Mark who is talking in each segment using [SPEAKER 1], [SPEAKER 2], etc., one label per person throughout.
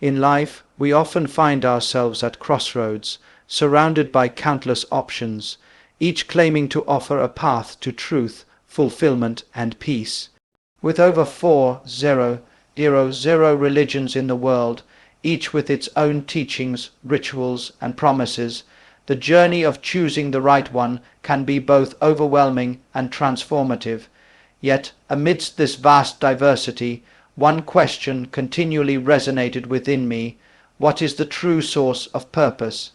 [SPEAKER 1] In life, we often find ourselves at crossroads, surrounded by countless options, each claiming to offer a path to truth, fulfillment, and peace. With over 4,000 religions in the world, each with its own teachings, rituals, and promises, the journey of choosing the right one can be both overwhelming and transformative. Yet, amidst this vast diversity, one question continually resonated within me: what is the true source of purpose?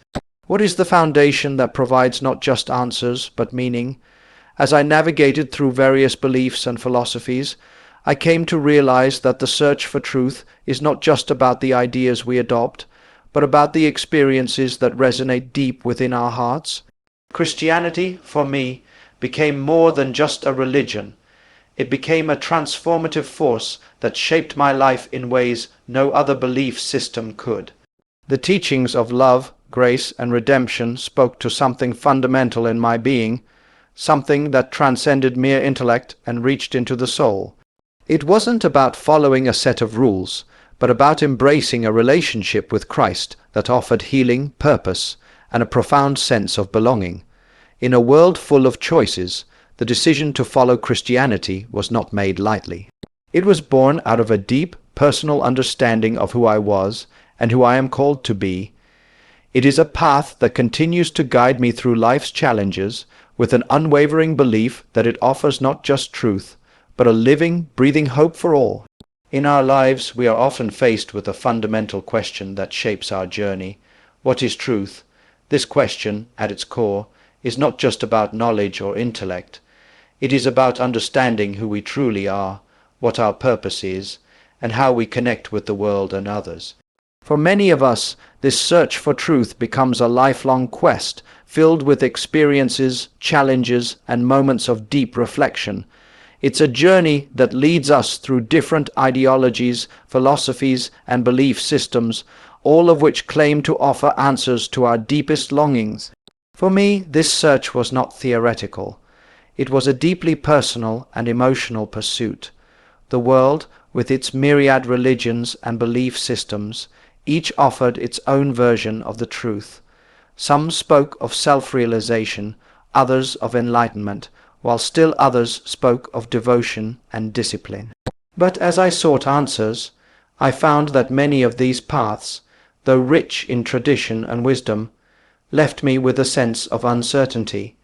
[SPEAKER 1] What is the foundation that provides not just answers, but meaning? As I navigated through various beliefs and philosophies, I came to realize that the search for truth is not just about the ideas we adopt, but about the experiences that resonate deep within our hearts. Christianity, for me, became more than just a religion. It became a transformative force that shaped my life in ways no other belief system could. The teachings of love, grace, and redemption spoke to something fundamental in my being, something that transcended mere intellect and reached into the soul. It wasn't about following a set of rules, but about embracing a relationship with Christ that offered healing, purpose, and a profound sense of belonging. In a world full of choices, the decision to follow Christianity was not made lightly. It was born out of a deep, personal understanding of who I was and who I am called to be. It is a path that continues to guide me through life's challenges, with an unwavering belief that it offers not just truth, but a living, breathing hope for all. In our lives, we are often faced with a fundamental question that shapes our journey. What is truth? This question, at its core, is not just about knowledge or intellect. It is about understanding who we truly are, what our purpose is, and how we connect with the world and others. For many of us, this search for truth becomes a lifelong quest, filled with experiences, challenges, and moments of deep reflection. It's a journey that leads us through different ideologies, philosophies, and belief systems, all of which claim to offer answers to our deepest longings. For me, this search was not theoretical. It was a deeply personal and emotional pursuit. The world, with its myriad religions and belief systems, each offered its own version of the truth. Some spoke of self-realization, others of enlightenment, while still others spoke of devotion and discipline. But as I sought answers, I found that many of these paths, though rich in tradition and wisdom, left me with a sense of uncertainty.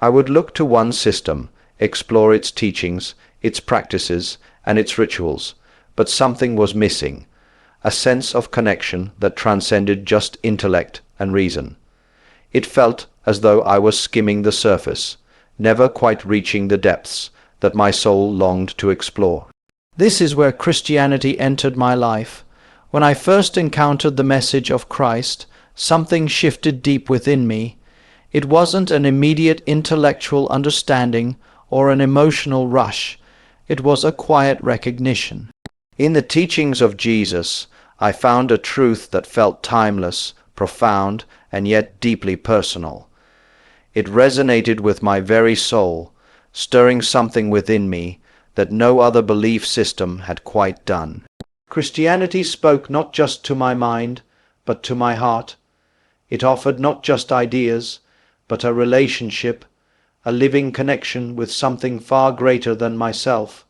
[SPEAKER 1] I would look to one system, explore its teachings, its practices, and its rituals, but something was missing, a sense of connection that transcended just intellect and reason. It felt as though I was skimming the surface, never quite reaching the depths that my soul longed to explore. This is where Christianity entered my life. When I first encountered the message of Christ, something shifted deep within me. It wasn't an immediate intellectual understanding or an emotional rush. It was a quiet recognition. In the teachings of Jesus, I found a truth that felt timeless, profound, and yet deeply personal. It resonated with my very soul, stirring something within me that no other belief system had quite done. Christianity spoke not just to my mind, but to my heart. It offered not just ideas, but a relationship, a living connection with something far greater than myself.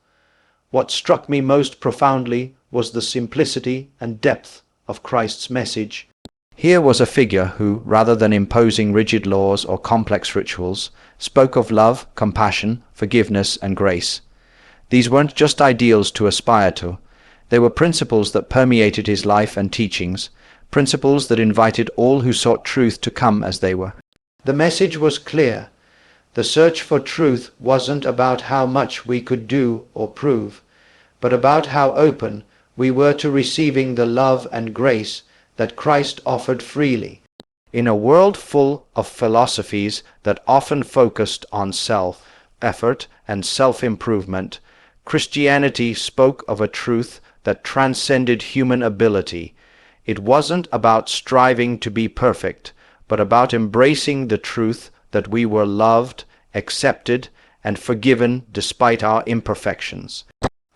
[SPEAKER 1] What struck me most profoundly was the simplicity and depth of Christ's message. Here was a figure who, rather than imposing rigid laws or complex rituals, spoke of love, compassion, forgiveness, and grace. These weren't just ideals to aspire to. They were principles that permeated his life and teachings, principles that invited all who sought truth to come as they were. The message was clear. The search for truth wasn't about how much we could do or prove, but about how open we were to receiving the love and grace that Christ offered freely. In a world full of philosophies that often focused on self-effort and self-improvement, Christianity spoke of a truth that transcended human ability. It wasn't about striving to be perfect, but about embracing the truth that we were loved, accepted, and forgiven despite our imperfections.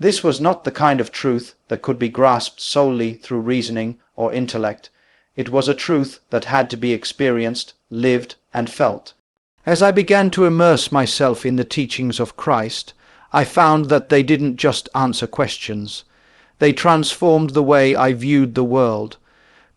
[SPEAKER 1] This was not the kind of truth that could be grasped solely through reasoning or intellect. It was a truth that had to be experienced, lived, and felt. As I began to immerse myself in the teachings of Christ, I found that they didn't just answer questions. They transformed the way I viewed the world.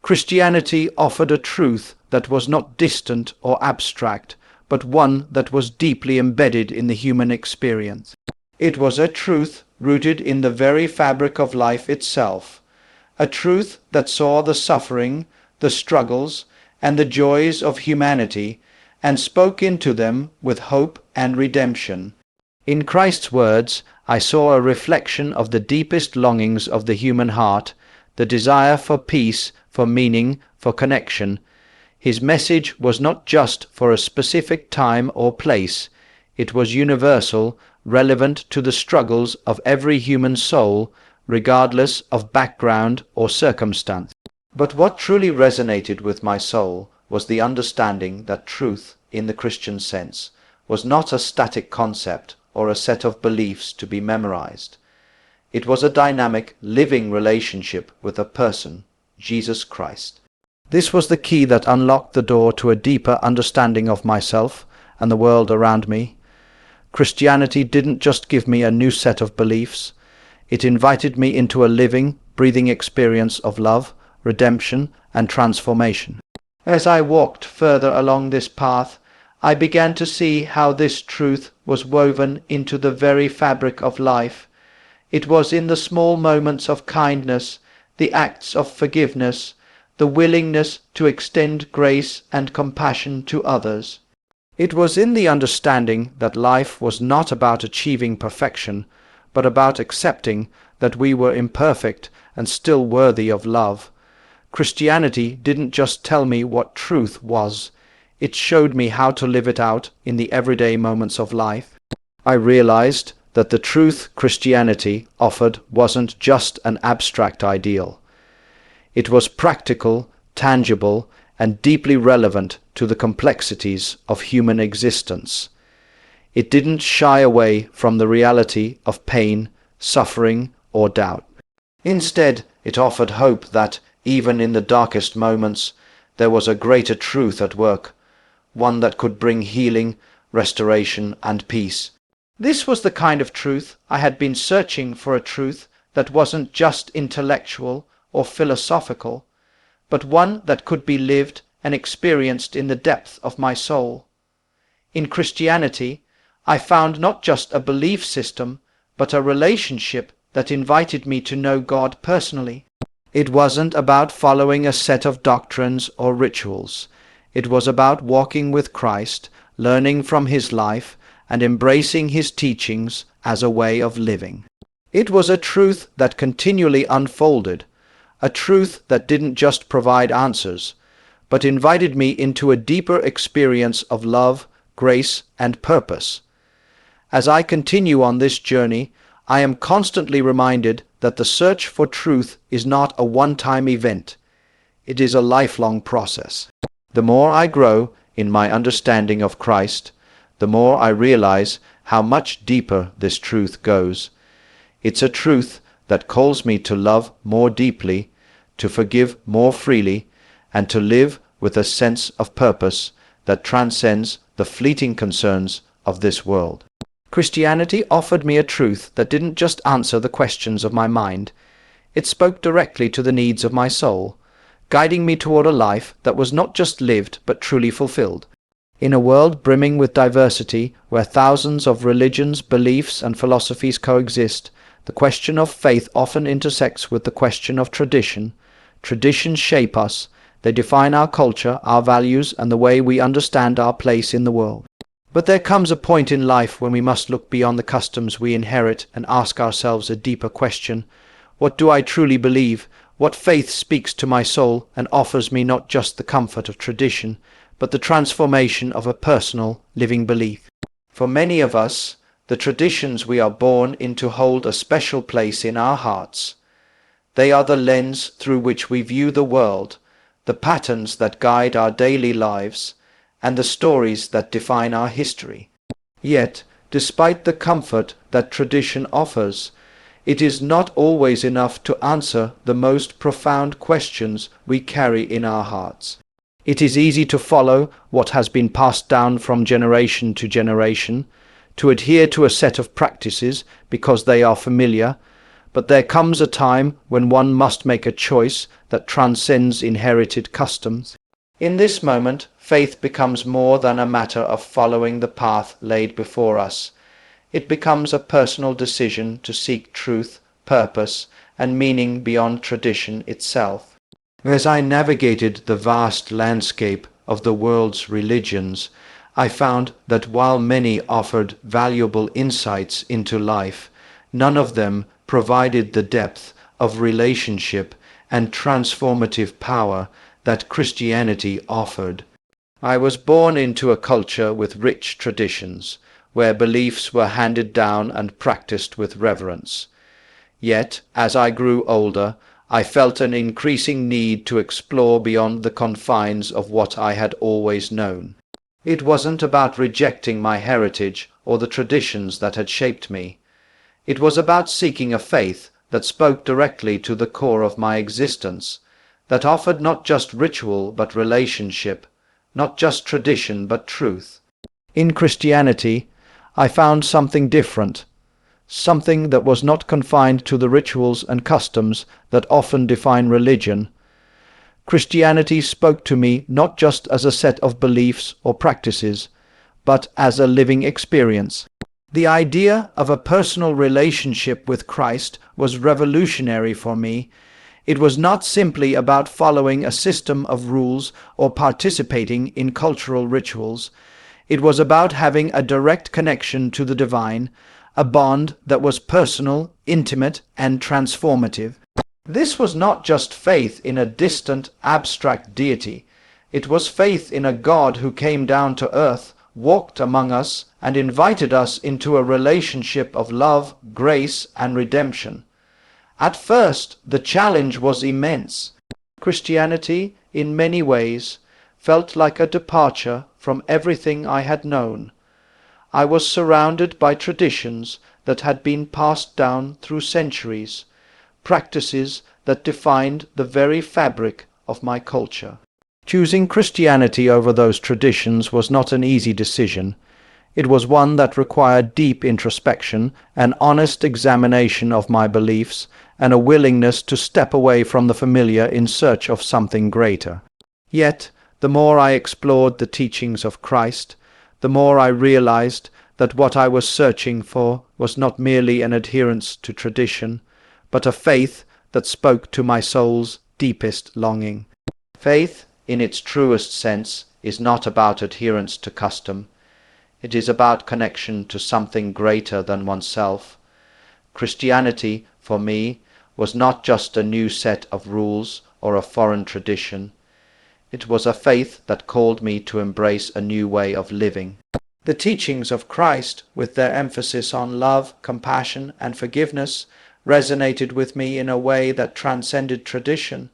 [SPEAKER 1] Christianity offered a truth that was not distant or abstract, but one that was deeply embedded in the human experience. It was a truth rooted in the very fabric of life itself, a truth that saw the suffering, the struggles, and the joys of humanity, and spoke into them with hope and redemption. In Christ's words, I saw a reflection of the deepest longings of the human heart, the desire for peace, for meaning, for connection. His message was not just for a specific time or place. It was universal, relevant to the struggles of every human soul, regardless of background or circumstance. But what truly resonated with my soul was the understanding that truth, in the Christian sense, was not a static concept or a set of beliefs to be memorized. It was a dynamic, living relationship with a person, Jesus Christ. This was the key that unlocked the door to a deeper understanding of myself and the world around me. Christianity didn't just give me a new set of beliefs. It invited me into a living, breathing experience of love, redemption, and transformation. As I walked further along this path, I began to see how this truth was woven into the very fabric of life. It was in the small moments of kindness, the acts of forgiveness, the willingness to extend grace and compassion to others. It was in the understanding that life was not about achieving perfection, but about accepting that we were imperfect and still worthy of love. Christianity didn't just tell me what truth was, it showed me how to live it out in the everyday moments of life. I realized that the truth Christianity offered wasn't just an abstract ideal. It was practical, tangible, and deeply relevant to the complexities of human existence. It didn't shy away from the reality of pain, suffering, or doubt. Instead, it offered hope that, even in the darkest moments, there was a greater truth at work, one that could bring healing, restoration, and peace. This was the kind of truth I had been searching for, a truth that wasn't just intellectual or philosophical, but one that could be lived and experienced in the depth of my soul. In Christianity, I found not just a belief system, but a relationship that invited me to know God personally. It wasn't about following a set of doctrines or rituals. It was about walking with Christ, learning from his life, and embracing his teachings as a way of living. It was a truth that continually unfolded, a truth that didn't just provide answers, but invited me into a deeper experience of love, grace, and purpose. As I continue on this journey, I am constantly reminded that the search for truth is not a one-time event. It is a lifelong process. The more I grow in my understanding of Christ, the more I realize how much deeper this truth goes. It's a truth that calls me to love more deeply, to forgive more freely, and to live with a sense of purpose that transcends the fleeting concerns of this world. Christianity offered me a truth that didn't just answer the questions of my mind. It spoke directly to the needs of my soul, guiding me toward a life that was not just lived but truly fulfilled. In a world brimming with diversity, where thousands of religions, beliefs, and philosophies coexist, the question of faith often intersects with the question of tradition. Traditions shape us. They define our culture, our values, and the way we understand our place in the world. But there comes a point in life when we must look beyond the customs we inherit and ask ourselves a deeper question. What do I truly believe? What faith speaks to my soul and offers me not just the comfort of tradition, but the transformation of a personal, living belief? For many of us, the traditions we are born into hold a special place in our hearts. They are the lens through which we view the world, the patterns that guide our daily lives, and the stories that define our history. Yet, despite the comfort that tradition offers, It is not always enough to answer the most profound questions we carry in our hearts. It is easy to follow what has been passed down from generation to generation, to adhere to a set of practices because they are familiar, but there comes a time when one must make a choice that transcends inherited customs. In this moment, faith becomes more than a matter of following the path laid before us. It becomes a personal decision to seek truth, purpose, and meaning beyond tradition itself. As I navigated the vast landscape of the world's religions, I found that while many offered valuable insights into life, none of them provided the depth of relationship and transformative power that Christianity offered. I was born into a culture with rich traditions, where beliefs were handed down and practiced with reverence. Yet, as I grew older, I felt an increasing need to explore beyond the confines of what I had always known. It wasn't about rejecting my heritage or the traditions that had shaped me. It was about seeking a faith that spoke directly to the core of my existence, that offered not just ritual but relationship, not just tradition but truth. In Christianity, I found something different, something that was not confined to the rituals and customs that often define religion. Christianity spoke to me not just as a set of beliefs or practices, but as a living experience. The idea of a personal relationship with Christ was revolutionary for me. It was not simply about following a system of rules or participating in cultural rituals. It was about having a direct connection to the divine, a bond that was personal, intimate, and transformative. This was not just faith in a distant, abstract deity. It was faith in a God who came down to earth, walked among us, and invited us into a relationship of love, grace, and redemption. At first, the challenge was immense. Christianity, in many ways, felt like a departure from everything I had known. I was surrounded by traditions that had been passed down through centuries, practices that defined the very fabric of my culture. Choosing Christianity over those traditions was not an easy decision. It was one that required deep introspection, an honest examination of my beliefs, and a willingness to step away from the familiar in search of something greater. Yet, the more I explored the teachings of Christ, the more I realized that what I was searching for was not merely an adherence to tradition, but a faith that spoke to my soul's deepest longing. Faith, in its truest sense, is not about adherence to custom. It is about connection to something greater than oneself. Christianity, for me, was not just a new set of rules or a foreign tradition. It was a faith that called me to embrace a new way of living. The teachings of Christ, with their emphasis on love, compassion, and forgiveness, resonated with me in a way that transcended tradition.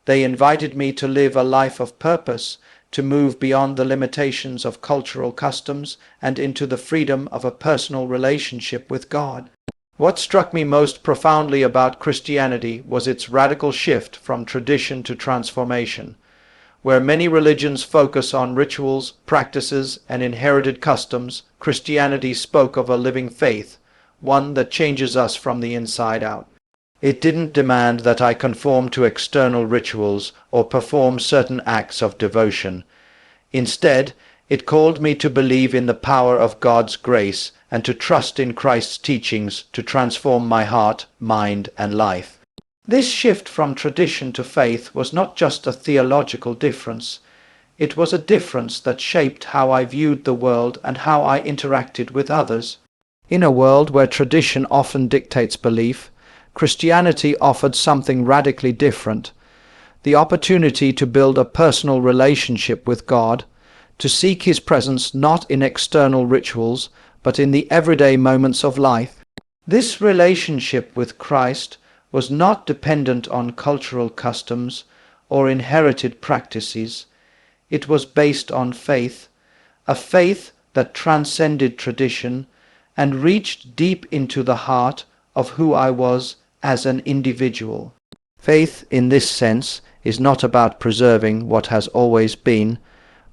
[SPEAKER 1] They invited me to live a life of purpose, to move beyond the limitations of cultural customs and into the freedom of a personal relationship with God. What struck me most profoundly about Christianity was its radical shift from tradition to transformation. Where many religions focus on rituals, practices, and inherited customs, Christianity spoke of a living faith, one that changes us from the inside out. It didn't demand that I conform to external rituals or perform certain acts of devotion. Instead, it called me to believe in the power of God's grace and to trust in Christ's teachings to transform my heart, mind, and life. This shift from tradition to faith was not just a theological difference. It was a difference that shaped how I viewed the world and how I interacted with others. In a world where tradition often dictates belief, Christianity offered something radically different: the opportunity to build a personal relationship with God, to seek His presence not in external rituals, but in the everyday moments of life. This relationship with Christ was not dependent on cultural customs or inherited practices. It was based on faith, a faith that transcended tradition and reached deep into the heart of who I was as an individual. Faith, in this sense, is not about preserving what has always been,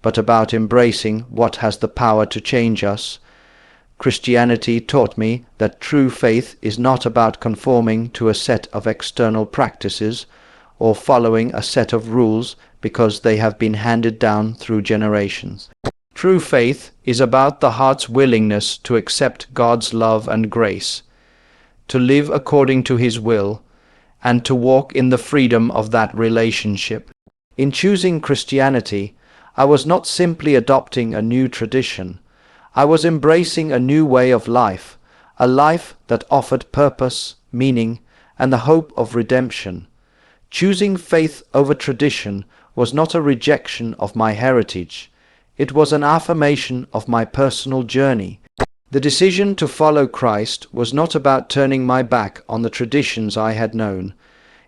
[SPEAKER 1] but about embracing what has the power to change us. Christianity taught me that true faith is not about conforming to a set of external practices or following a set of rules because they have been handed down through generations. True faith is about the heart's willingness to accept God's love and grace, to live according to His will, and to walk in the freedom of that relationship. In choosing Christianity, I was not simply adopting a new tradition. I was embracing a new way of life, a life that offered purpose, meaning, and the hope of redemption. Choosing faith over tradition was not a rejection of my heritage. It was an affirmation of my personal journey. The decision to follow Christ was not about turning my back on the traditions I had known.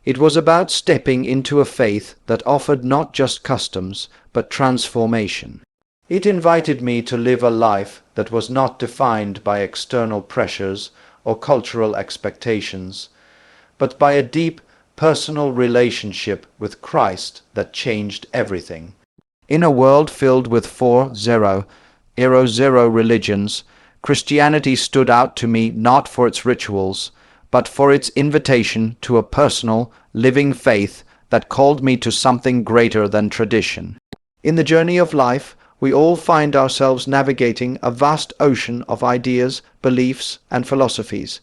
[SPEAKER 1] It was about stepping into a faith that offered not just customs, but transformation. It invited me to live a life that was not defined by external pressures or cultural expectations, but by a deep personal relationship with Christ that changed everything. In a world filled with 4-0 religions, Christianity stood out to me not for its rituals, but for its invitation to a personal, living faith that called me to something greater than tradition. In the journey of life, we all find ourselves navigating a vast ocean of ideas, beliefs, and philosophies.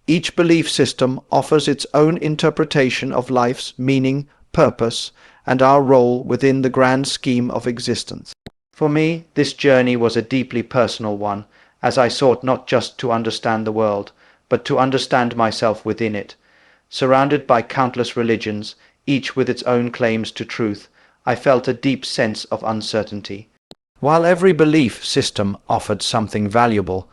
[SPEAKER 1] Each belief system offers its own interpretation of life's meaning, purpose, and our role within the grand scheme of existence. For me, this journey was a deeply personal one, as I sought not just to understand the world, but to understand myself within it. Surrounded by countless religions, each with its own claims to truth, I felt a deep sense of uncertainty. While every belief system offered something valuable,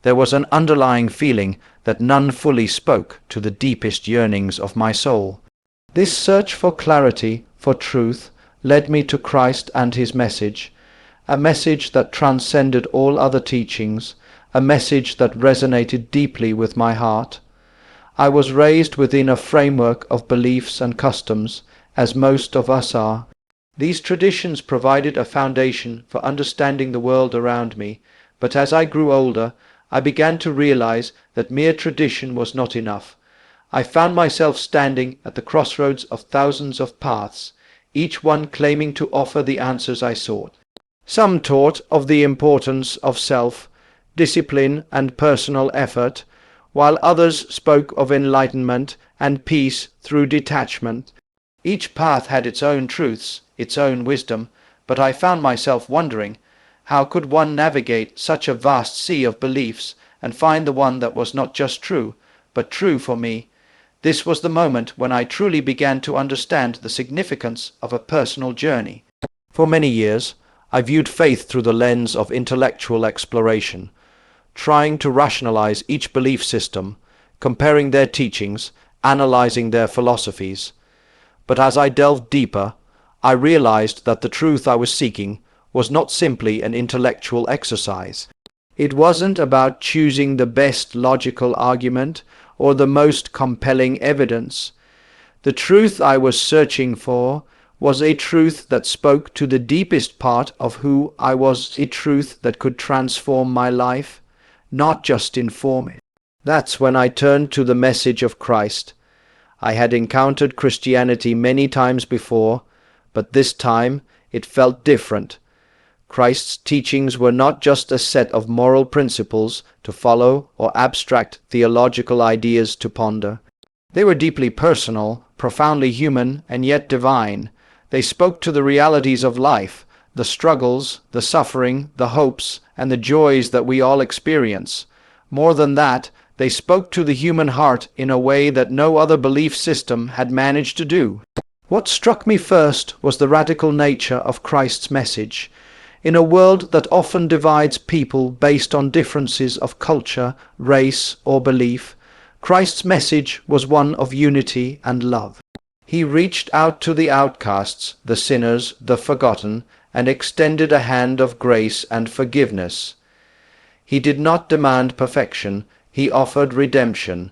[SPEAKER 1] there was an underlying feeling that none fully spoke to the deepest yearnings of my soul. This search for clarity, for truth, led me to Christ and His message, a message that transcended all other teachings, a message that resonated deeply with my heart. I was raised within a framework of beliefs and customs, as most of us are. These traditions provided a foundation for understanding the world around me, but as I grew older, I began to realize that mere tradition was not enough. I found myself standing at the crossroads of thousands of paths, each one claiming to offer the answers I sought. Some taught of the importance of self, discipline, and personal effort, while others spoke of enlightenment and peace through detachment. Each path had its own truths, its own wisdom, but I found myself wondering, how could one navigate such a vast sea of beliefs and find the one that was not just true, but true for me? This was the moment when I truly began to understand the significance of a personal journey. For many years, I viewed faith through the lens of intellectual exploration, trying to rationalize each belief system, comparing their teachings, analyzing their philosophies. But as I delved deeper, I realized that the truth I was seeking was not simply an intellectual exercise. It wasn't about choosing the best logical argument or the most compelling evidence. The truth I was searching for was a truth that spoke to the deepest part of who I was, a truth that could transform my life, not just inform it. That's when I turned to the message of Christ. I had encountered Christianity many times before, but this time it felt different. Christ's teachings were not just a set of moral principles to follow or abstract theological ideas to ponder. They were deeply personal, profoundly human, and yet divine. They spoke to the realities of life, the struggles, the suffering, the hopes, and the joys that we all experience. More than that, they spoke to the human heart in a way that no other belief system had managed to do. What struck me first was the radical nature of Christ's message. In a world that often divides people based on differences of culture, race, or belief, Christ's message was one of unity and love. He reached out to the outcasts, the sinners, the forgotten, and extended a hand of grace and forgiveness. He did not demand perfection, he offered redemption.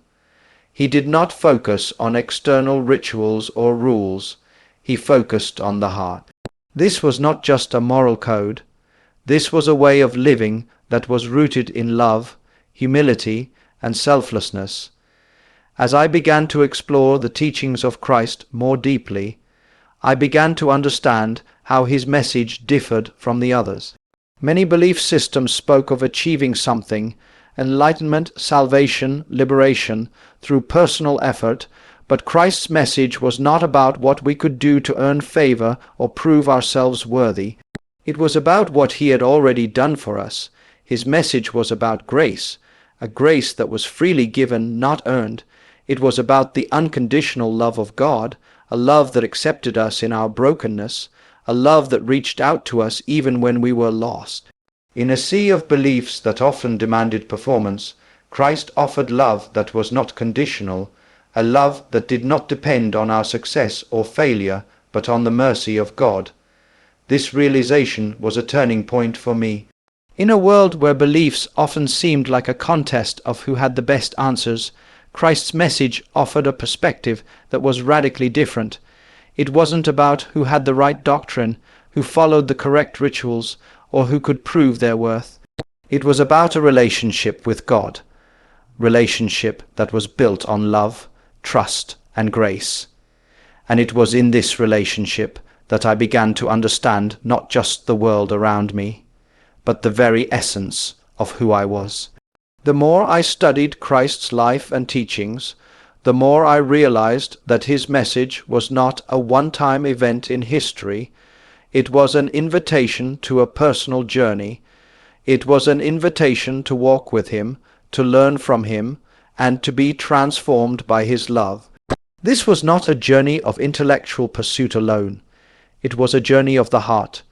[SPEAKER 1] He did not focus on external rituals or rules. He focused on the heart. This was not just a moral code. This was a way of living that was rooted in love, humility, and selflessness. As I began to explore the teachings of Christ more deeply, I began to understand how his message differed from the others. Many belief systems spoke of achieving something, enlightenment, salvation, liberation, through personal effort, but Christ's message was not about what we could do to earn favor or prove ourselves worthy. It was about what he had already done for us. His message was about grace, a grace that was freely given, not earned. It was about the unconditional love of God, a love that accepted us in our brokenness, a love that reached out to us even when we were lost. In a sea of beliefs that often demanded performance, Christ offered love that was not conditional, a love that did not depend on our success or failure, but on the mercy of God. This realization was a turning point for me. In a world where beliefs often seemed like a contest of who had the best answers, Christ's message offered a perspective that was radically different. It wasn't about who had the right doctrine, who followed the correct rituals, or who could prove their worth. It was about a relationship with God, relationship that was built on love, trust, and grace. And it was in this relationship that I began to understand not just the world around me, but the very essence of who I was. The more I studied Christ's life and teachings, the more I realized that his message was not a one-time event in history. It was an invitation to a personal journey. It was an invitation to walk with him, to learn from him, and to be transformed by his love. This was not a journey of intellectual pursuit alone. It was a journey of the heart.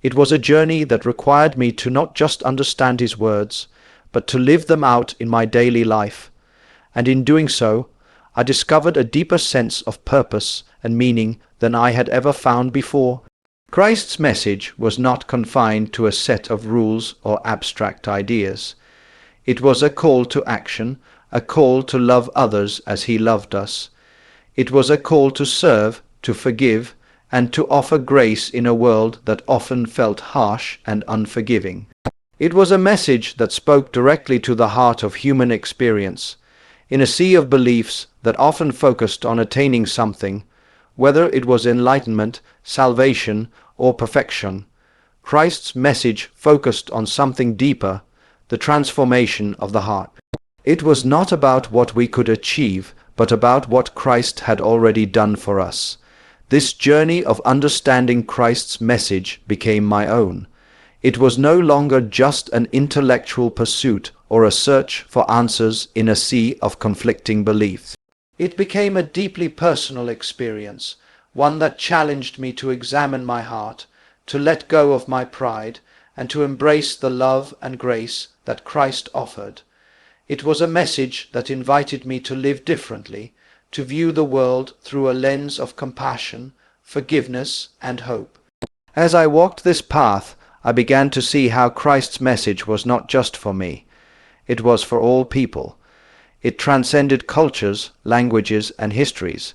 [SPEAKER 1] It was a journey that required me to not just understand his words, but to live them out in my daily life. And in doing so, I discovered a deeper sense of purpose and meaning than I had ever found before. Christ's message was not confined to a set of rules or abstract ideas. It was a call to action, a call to love others as he loved us. It was a call to serve, to forgive, and to offer grace in a world that often felt harsh and unforgiving. It was a message that spoke directly to the heart of human experience. In a sea of beliefs that often focused on attaining something, whether it was enlightenment, salvation, or perfection, Christ's message focused on something deeper, the transformation of the heart. It was not about what we could achieve, but about what Christ had already done for us. This journey of understanding Christ's message became my own. It was no longer just an intellectual pursuit or a search for answers in a sea of conflicting beliefs. It became a deeply personal experience, one that challenged me to examine my heart, to let go of my pride, and to embrace the love and grace that Christ offered. It was a message that invited me to live differently, to view the world through a lens of compassion, forgiveness, and hope. As I walked this path, I began to see how Christ's message was not just for me. It was for all people. It transcended cultures, languages, and histories.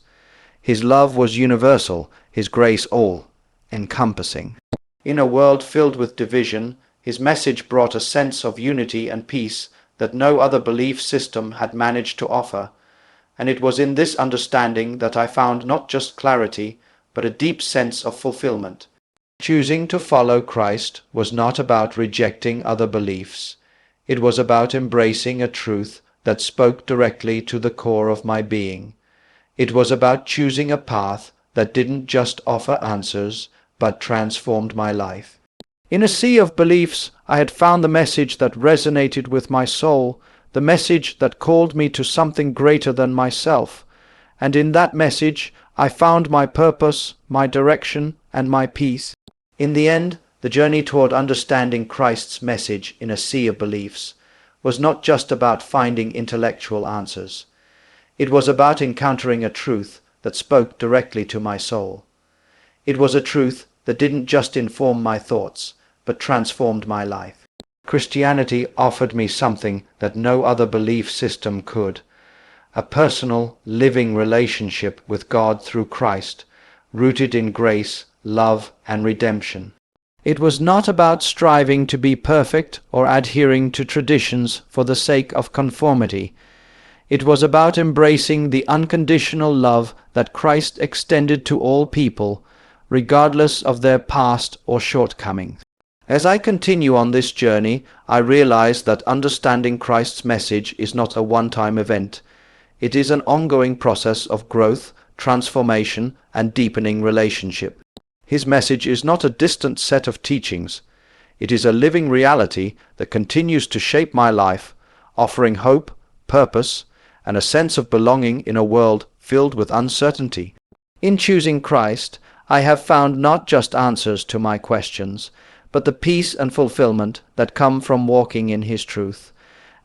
[SPEAKER 1] His love was universal, his grace all-encompassing. In a world filled with division, his message brought a sense of unity and peace that no other belief system had managed to offer. And it was in this understanding that I found not just clarity, but a deep sense of fulfillment. Choosing to follow Christ was not about rejecting other beliefs. It was about embracing a truth that spoke directly to the core of my being. It was about choosing a path that didn't just offer answers, but transformed my life. In a sea of beliefs, I had found the message that resonated with my soul, the message that called me to something greater than myself. And in that message, I found my purpose, my direction, and my peace. In the end, the journey toward understanding Christ's message in a sea of beliefs was not just about finding intellectual answers. It was about encountering a truth that spoke directly to my soul. It was a truth that didn't just inform my thoughts, but transformed my life. Christianity offered me something that no other belief system could, a personal, living relationship with God through Christ, rooted in grace, love, and redemption. It was not about striving to be perfect or adhering to traditions for the sake of conformity. It was about embracing the unconditional love that Christ extended to all people, regardless of their past or shortcomings. As I continue on this journey, I realize that understanding Christ's message is not a one-time event. It is an ongoing process of growth, transformation, and deepening relationship. His message is not a distant set of teachings. It is a living reality that continues to shape my life, offering hope, purpose, and a sense of belonging in a world filled with uncertainty. In choosing Christ, I have found not just answers to my questions, but the peace and fulfillment that come from walking in His truth.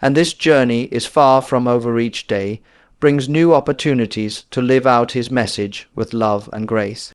[SPEAKER 1] And this journey is far from over each day, brings new opportunities to live out His message with love and grace.